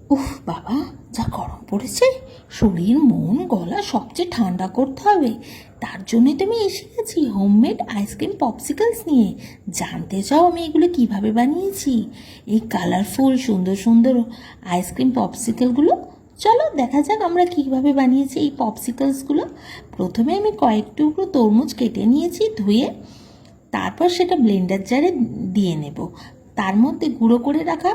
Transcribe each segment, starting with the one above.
উফ বাবা, যা গরম পড়েছে! শরীর মন গলা সবচেয়ে ঠান্ডা করতে হবে। তার জন্যই তো আমি এসে গেছি হোমমেড আইসক্রিম পপসিকলস নিয়ে। জানতে চাও আমি এগুলো কিভাবে বানিয়েছি? এই কালারফুল সুন্দর সুন্দর আইসক্রিম পপসিকলগুলো। চলো দেখা যাক আমরা কিভাবে বানিয়েছি এই পপসিকলসগুলো। প্রথমে আমি কয়েক টুকরো তরমুজ কেটে নিয়েছি ধুয়ে। তারপর সেটা ব্লেন্ডার জারে দিয়ে নেব। তার মধ্যে গুঁড়ো করে রাখা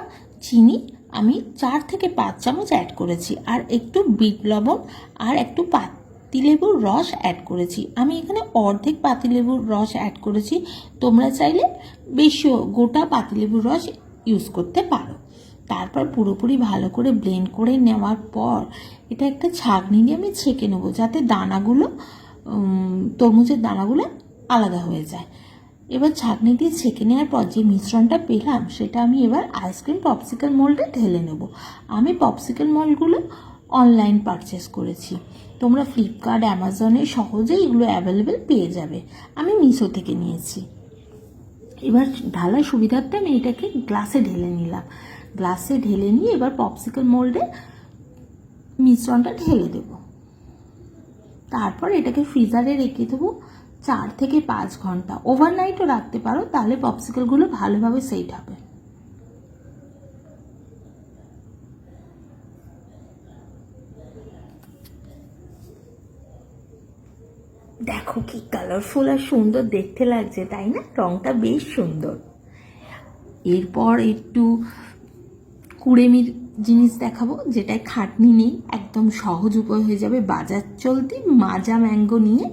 চিনি আমি 4 থেকে 5 চামচ অ্যাড করেছি, আর একটু বিট লবণ আর একটু পাতিলেবুর রস অ্যাড করেছি। আমি এখানে অর্ধেক পাতিলেবুর রস অ্যাড করেছি, তোমরা চাইলে বেশিও গোটা পাতিলেবুর রস ইউজ করতে পারো। তারপর পুরোপুরি ভালো করে ব্লেন্ড করে নেওয়ার পর এটা একটা ছাঁকনি দিয়ে আমি ছেঁকে নেবো, যাতে দানাগুলো তরমুজের দানাগুলো আলাদা হয়ে যায়। এবার ছাঁকনি দিয়ে ছেঁকে নেওয়ার পর যে মিশ্রণটা পেলাম সেটা আমি এবার আইসক্রিম পপসিকল মোল্ডে ঢেলে নেব। আমি পপসিকল মোল্ডগুলো অনলাইন পারচেস করেছি, তোমরা ফ্লিপকার্ট অ্যামাজনে সহজেই এগুলো অ্যাভেলেবেল পেয়ে যাবে। আমি মিশো থেকে নিয়েছি। এবার ঢালার সুবিধার্থে আমি এটাকে গ্লাসে ঢেলে নিলাম। গ্লাসে ঢেলে নিয়ে এবার পপসিকল মোল্ডে মিশ্রণটা ঢেলে দেব। তারপর এটাকে ফ্রিজারে রেখে দেবো 4 থেকে 5 ঘন্টা। ওভারনাইটও রাখতে পারো, তাহলে পপসিকলগুলো ভালোভাবে সেট হবে। দেখো কি কালারফুল আর সুন্দর দেখতে লাগছে, তাই না? রংটা বেশ সুন্দর। এরপর একটু কুড়েমির জিনিস দেখাবো, যেটায় খাটনি নেই, একদম সহজ উপায় হয়ে যাবে। বাজার চলতি মাজা ম্যাঙ্গো নিয়ে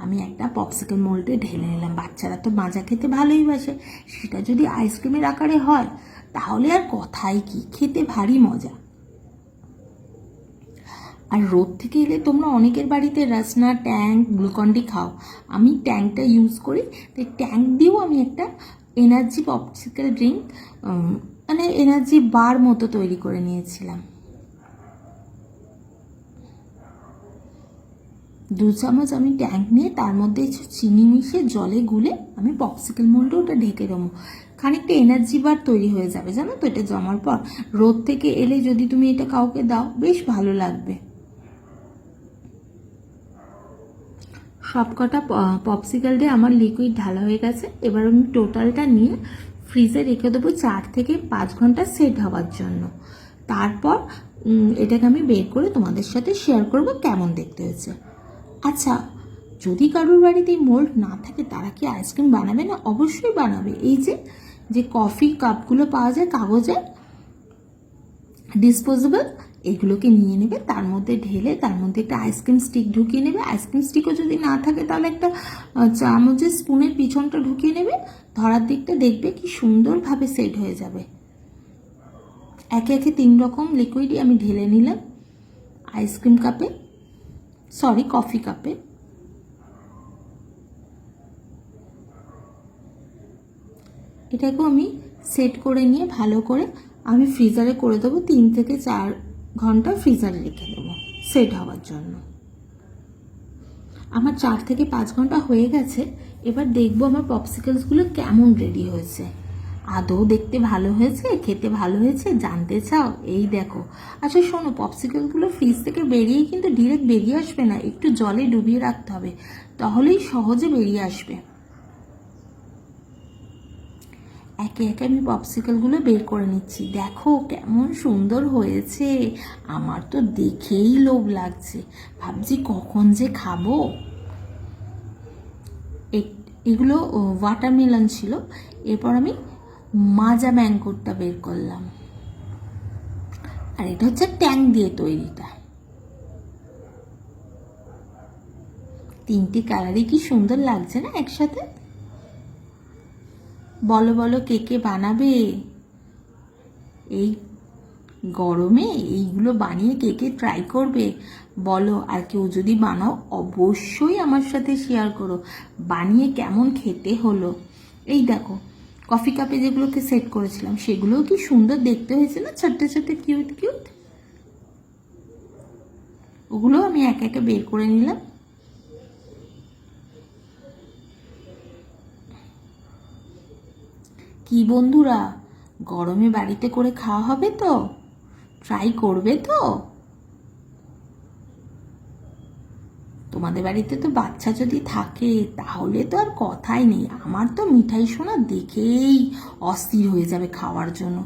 আমি একটা পপসিকল মোল্ডে ঢেলে নিলাম। বাচ্চারা তো মাজা খেতে ভালোই বাসে, সেটা যদি আইসক্রিমের আকারে হয় তাহলে আর কথাই কি, খেতে ভারী মজা। আর রোদ থেকে এলে তোমরা অনেকের বাড়িতে রাসনা, ট্যাঙ্ক, গ্লুকন্ডি খাও। আমি ট্যাঙ্কটা ইউজ করি, তাই ট্যাঙ্ক দিয়েও আমি একটা এনার্জি পপসিকল ড্রিঙ্ক, মানে এনার্জি বার মতো তৈরি করে নিয়েছিলাম। 2 চামচ আমি ট্যাঙ্ক নিয়ে তার মধ্যে চিনি মিশিয়ে জলে গুলে আমি পপসিকল মোল্ডে ওটা ঢেকে দেবো। খানিকটা এনার্জি বার তৈরি হয়ে যাবে, জানো তো? এটা জমার পর রোদ থেকে এলে যদি তুমি এটা কাউকে দাও, বেশ ভালো লাগবে। সবকটা পপসিকল দিয়ে আমার লিকুইড ঢালা হয়ে গেছে। এবার আমি টোটালটা নিয়ে ফ্রিজে রেখে দেবো 4 থেকে 5 ঘন্টা সেট হওয়ার জন্য। তারপর এটাকে আমি বের করে তোমাদের সাথে শেয়ার করব কেমন দেখতে হয়েছে। আচ্ছা, যদি কারোর বাড়িতে মোল্ড না থাকে তারা কি আইসক্রিম বানাবে না? অবশ্যই বানাবে। এই যে কফি কাপগুলো পাওয়া যায় কাগজের, ডিসপোজেবল, এগুলোকে নিয়ে নেবে, তার মধ্যে ঢেলে তার মধ্যে একটা আইসক্রিম স্টিক ঢুকিয়ে নেবে। আইসক্রিম স্টিকও যদি না থাকে তাহলে একটা চামচের স্পুনের পিছনটা ঢুকিয়ে নেবে। ধরার দিকটা দেখবে কি সুন্দরভাবে সেট হয়ে যাবে। একে একে 3 রকম লিকুইডই আমি ঢেলে নিলাম আইসক্রিম কাপে, সরি কফি কাপে। এটাকেও আমি সেট করে নিয়ে ভালো করে আমি ফ্রিজারে করে দেবো। 3 থেকে 4 ঘন্টা ফ্রিজারে রেখে দেবো সেট হওয়ার জন্য। আমার 4 থেকে 5 ঘন্টা হয়ে গেছে। এবার দেখবো আমার পপসিকলসগুলো কেমন রেডি হয়েছে। আদৌ দেখতে ভালো হয়েছে, খেতে ভালো হয়েছে, জানতে চাও? এই দেখো। আচ্ছা শোনো, পপসিকলগুলো ফ্রিজ থেকে বেরিয়েই কিন্তু ডিরেক্ট বেরিয়ে আসবে না, একটু জলে ডুবিয়ে রাখতে হবে, তাহলেই সহজে বেরিয়ে আসবে। একে একে আমি পপসিকলগুলো বের করে নিচ্ছি। দেখো কেমন সুন্দর হয়েছে, আমার তো দেখেই লোভ লাগছে, ভাবছি কখন যে খাবো। এগুলো ওয়াটারমেলন ছিল। এরপর আমি মাজা ম্যাঙ্গোটা বের করলাম, আর এটা হচ্ছে ট্যাঙ্ক দিয়ে তৈরিটা। 3টি কালারই কি সুন্দর লাগছে না একসাথে? বলো বলো, কে কে বানাবে এই গরমে? এইগুলো বানিয়ে কে কে ট্রাই করবে বলো। আর কেউ যদি বানাও অবশ্যই আমার সাথে শেয়ার করো বানিয়ে কেমন খেতে হলো। এই দেখো কফি কাপে যেগুলোকে সেট করেছিলাম সেগুলোও কি সুন্দর দেখতে হয়েছে না, ছোট্ট ছোট্ট কিউট কিউট। ওগুলো আমি একে একে বের করে নিলাম। কি বন্ধুরা, গরমে বাড়িতে করে খাওয়া হবে তো? ট্রাই করবে তো? তোমাদের বাড়িতে তো বাচ্চা যদি থাকে তাহলে তো আর কথাই নেই। আমার তো মিঠাই সোনা দেখেই অস্থির হয়ে যাবে খাওয়ার জন্য।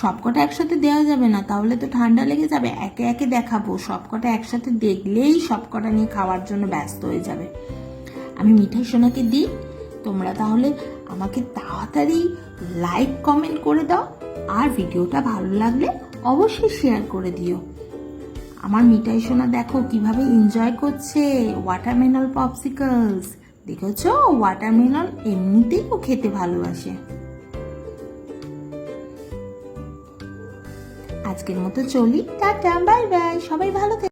সবকটা একসাথে দেওয়া যাবে না, তাহলে তো ঠান্ডা লেগে যাবে। একে একে দেখাবো, সবকটা একসাথে দেখলেই সবকটা নিয়ে খাওয়ার জন্য ব্যস্ত হয়ে যাবে। আমি মিঠাই সোনাকে দিই, তোমরা তাহলে আমাকে তাড়াতাড়ি লাইক কমেন্ট করে দাও, আর ভিডিওটা ভালো লাগলে অবশ্যই শেয়ার করে দিও। আমার মিঠাই সোনা দেখো কিভাবে এনজয় করছে ওয়াটারমেলন পপসিকলস। দেখেছো, ওয়াটারমেলন এমনিতেই ও খেতে ভালোবাসে। আজকের মতো চলি, টাটা, বাই বাই, সবাই ভালো থেকো।